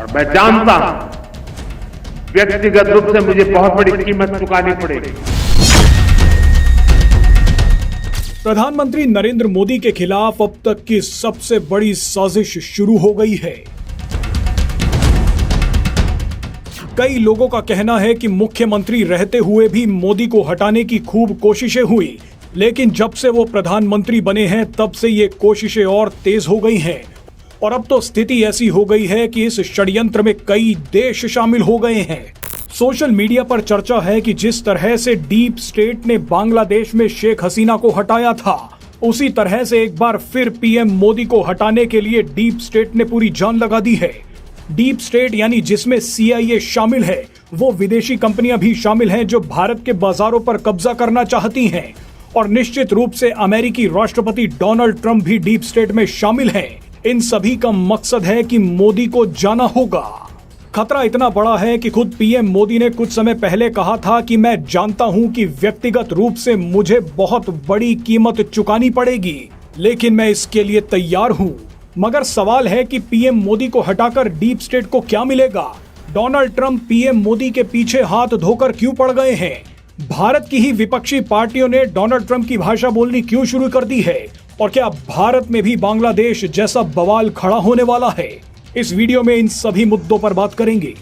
और मैं जानता हूं व्यक्तिगत रूप से मुझे बहुत बड़ी कीमत चुकानी पड़ेगी। प्रधानमंत्री नरेंद्र मोदी के खिलाफ अब तक की सबसे बड़ी साजिश शुरू हो गई है। कई लोगों का कहना है कि मुख्यमंत्री रहते हुए भी मोदी को हटाने की खूब कोशिशें हुई, लेकिन जब से वो प्रधानमंत्री बने हैं तब से ये कोशिशें और तेज हो गई हैं। और अब तो स्थिति ऐसी हो गई है कि इस षड्यंत्र में कई देश शामिल हो गए हैं। सोशल मीडिया पर चर्चा है कि जिस तरह से डीप स्टेट ने बांग्लादेश में शेख हसीना को हटाया था, उसी तरह से एक बार फिर पीएम मोदी को हटाने के लिए डीप स्टेट ने पूरी जान लगा दी है। डीप स्टेट यानी जिसमें CIA शामिल है, वो विदेशी कंपनियां भी शामिल हैं जो भारत के बाजारों पर कब्जा करना चाहती हैं। और निश्चित रूप से अमेरिकी राष्ट्रपति डोनाल्ड ट्रंप भी डीप स्टेट में शामिल हैं। इन सभी का मकसद है कि मोदी को जाना होगा। खतरा इतना बड़ा है कि खुद पीएम मोदी ने कुछ समय पहले कहा था कि मैं जानता हूं कि व्यक्तिगत रूप से मुझे बहुत बड़ी कीमत चुकानी पड़ेगी, लेकिन मैं इसके लिए तैयार हूं। मगर सवाल है कि पीएम मोदी को हटाकर डीप स्टेट को क्या मिलेगा? डोनाल्ड ट्रंप पीएम मोदी के पीछे हाथ धोकर क्यों पड़ गए हैं? भारत की ही विपक्षी पार्टियों ने डोनाल्ड ट्रंप की भाषा बोलनी क्यों शुरू कर दी है? और क्या भारत में भी बांग्लादेश जैसा बवाल खड़ा होने वाला है? इस वीडियो में इन सभी मुद्दों पर बात करेंगे।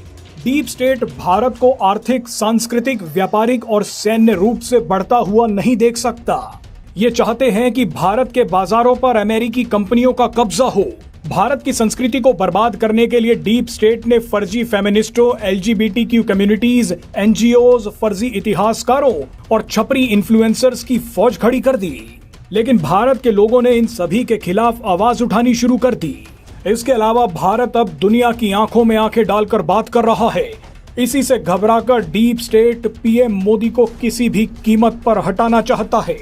डीप स्टेट भारत को आर्थिक, सांस्कृतिक, व्यापारिक और सैन्य रूप से बढ़ता हुआ नहीं देख सकता। ये चाहते हैं कि भारत के बाजारों पर अमेरिकी कंपनियों का कब्जा हो। भारत की संस्कृति को बर्बाद करने के लिए डीप स्टेट ने फर्जी फेमिनिस्टों, LGBTQ कम्युनिटीज, NGOs, फर्जी इतिहासकारों और छपरी इन्फ्लुएंसर्स की फौज खड़ी कर दी। लेकिन भारत के लोगों ने इन सभी के खिलाफ आवाज उठानी शुरू कर दी। इसके अलावा भारत अब दुनिया की आंखों में आंखें डालकर बात कर रहा है। इसी से घबराकर डीप स्टेट पीएम मोदी को किसी भी कीमत पर हटाना चाहता है।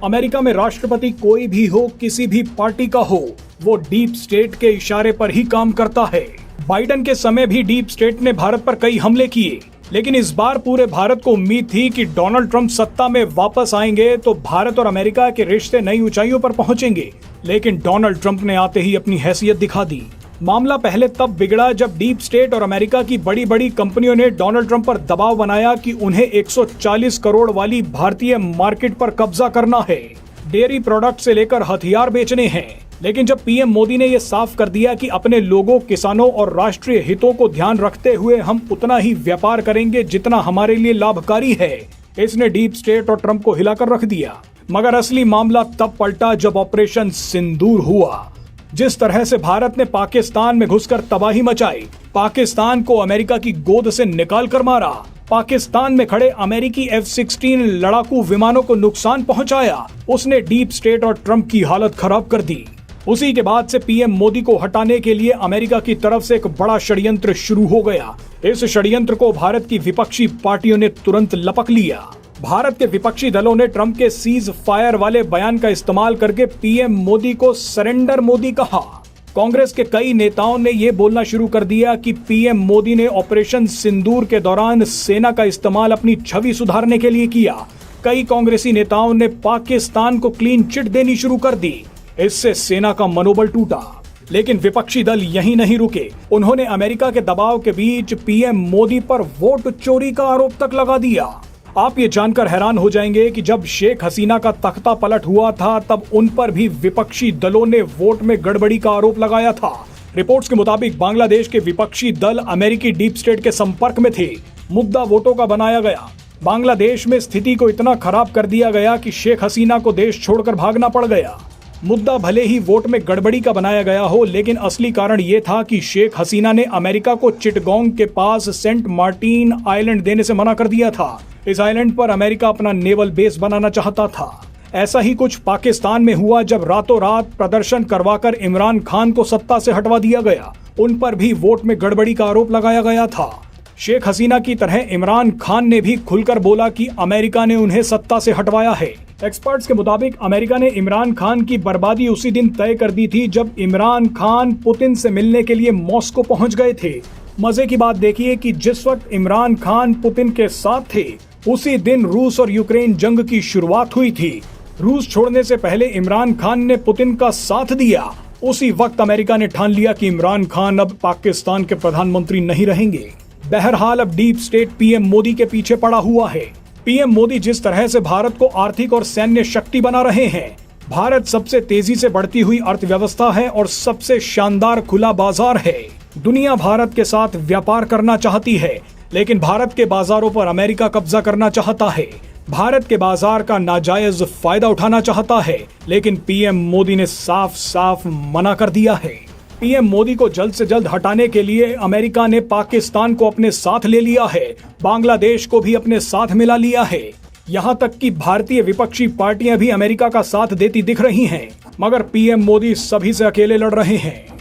अमेरिका में राष्ट्रपति कोई भी हो, किसी भी पार्टी का हो, वो डीप स्टेट के इशारे पर ही काम करता है। बाइडेन के समय भी डीप स्टेट ने भारत पर कई हमले किए, लेकिन इस बार पूरे भारत को उम्मीद थी कि डोनाल्ड ट्रंप सत्ता में वापस आएंगे तो भारत और अमेरिका के रिश्ते नई ऊंचाइयों पर पहुंचेंगे। लेकिन डोनाल्ड ट्रंप ने आते ही अपनी हैसियत दिखा दी। मामला पहले तब बिगड़ा जब डीप स्टेट और अमेरिका की बड़ी बड़ी कंपनियों ने डोनाल्ड ट्रंप पर दबाव बनाया कि उन्हें 140 करोड़ वाली भारतीय मार्केट पर कब्जा करना है। डेयरी प्रोडक्ट से लेकर हथियार बेचने हैं। लेकिन जब पीएम मोदी ने यह साफ कर दिया कि अपने लोगों, किसानों और राष्ट्रीय हितों को ध्यान रखते हुए हम उतना ही व्यापार करेंगे जितना हमारे लिए लाभकारी है, इसने डीप स्टेट और ट्रंप को हिलाकर रख दिया। मगर असली मामला तब पलटा जब ऑपरेशन सिंदूर हुआ। जिस तरह से भारत ने पाकिस्तान में घुसकर तबाही मचाई, पाकिस्तान को अमेरिका की गोद से निकाल कर मारा, पाकिस्तान में खड़े अमेरिकी F-16 लड़ाकू विमानों को नुकसान पहुंचाया, उसने डीप स्टेट और ट्रंप की हालत खराब कर दी। उसी के बाद से पीएम मोदी को हटाने के लिए अमेरिका की तरफ से एक बड़ा षड्यंत्र शुरू हो गया। इस षड्यंत्र को भारत की विपक्षी पार्टियों ने तुरंत लपक लिया। भारत के विपक्षी दलों ने ट्रंप के सीज फायर वाले बयान का इस्तेमाल करके पीएम मोदी को सरेंडर मोदी कहा। कांग्रेस के कई नेताओं ने यह बोलना शुरू कर दिया कि पीएम मोदी ने ऑपरेशन सिंदूर के दौरान सेना का इस्तेमाल अपनी छवि सुधारने के लिए किया। कई कांग्रेसी नेताओं ने पाकिस्तान को क्लीन चिट देनी शुरू कर दी। इससे सेना का मनोबल टूटा। लेकिन विपक्षी दल यहीं नहीं रुके। उन्होंने अमेरिका के दबाव के बीच पीएम मोदी पर वोट चोरी का आरोप तक लगा दिया। आप ये जानकर हैरान हो जाएंगे कि जब शेख हसीना का तख्ता पलट हुआ था तब उन पर भी विपक्षी दलों ने वोट में गड़बड़ी का आरोप लगाया था। रिपोर्ट्स के मुताबिक बांग्लादेश के विपक्षी दल अमेरिकी डीप स्टेट के संपर्क में थे। मुद्दा वोटों का बनाया गया। बांग्लादेश में स्थिति को इतना खराब कर दिया गया कि शेख हसीना को देश छोड़कर भागना पड़ गया। मुद्दा भले ही वोट में गड़बड़ी का बनाया गया हो, लेकिन असली कारण ये था कि शेख हसीना ने अमेरिका को चिटगोंग के पास सेंट मार्टिन आइलैंड देने से मना कर दिया था। इस आइलैंड पर अमेरिका अपना नेवल बेस बनाना चाहता था। ऐसा ही कुछ पाकिस्तान में हुआ जब रातों रात प्रदर्शन करवाकर इमरान खान को सत्ता से हटवा दिया गया। उन पर भी वोट में गड़बड़ी का आरोप लगाया गया था। शेख हसीना की तरह इमरान खान ने भी खुलकर बोला कि अमेरिका ने उन्हें सत्ता से हटवाया है। एक्सपर्ट्स के मुताबिक अमेरिका ने इमरान खान की बर्बादी उसी दिन तय कर दी थी जब इमरान खान पुतिन से मिलने के लिए मॉस्को पहुंच गए थे। मजे की बात देखिए कि जिस वक्त इमरान खान पुतिन के साथ थे, उसी दिन रूस और यूक्रेन जंग की शुरुआत हुई थी। रूस छोड़ने से पहले इमरान खान ने पुतिन का साथ दिया। उसी वक्त अमेरिका ने ठान लिया कि इमरान खान अब पाकिस्तान के प्रधानमंत्री नहीं रहेंगे। बहरहाल अब डीप स्टेट पीएम मोदी के पीछे पड़ा हुआ है। पीएम मोदी जिस तरह से भारत को आर्थिक और सैन्य शक्ति बना रहे हैं, भारत सबसे तेजी से बढ़ती हुई अर्थव्यवस्था है और सबसे शानदार खुला बाजार है। दुनिया भारत के साथ व्यापार करना चाहती है, लेकिन भारत के बाजारों पर अमेरिका कब्जा करना चाहता है। भारत के बाजार का नाजायज फायदा उठाना चाहता है, लेकिन पीएम मोदी ने साफ साफ मना कर दिया है। पीएम मोदी को जल्द से जल्द हटाने के लिए अमेरिका ने पाकिस्तान को अपने साथ ले लिया है, बांग्लादेश को भी अपने साथ मिला लिया है। यहाँ तक कि भारतीय विपक्षी पार्टियां भी अमेरिका का साथ देती दिख रही हैं, मगर पीएम मोदी सभी से अकेले लड़ रहे हैं।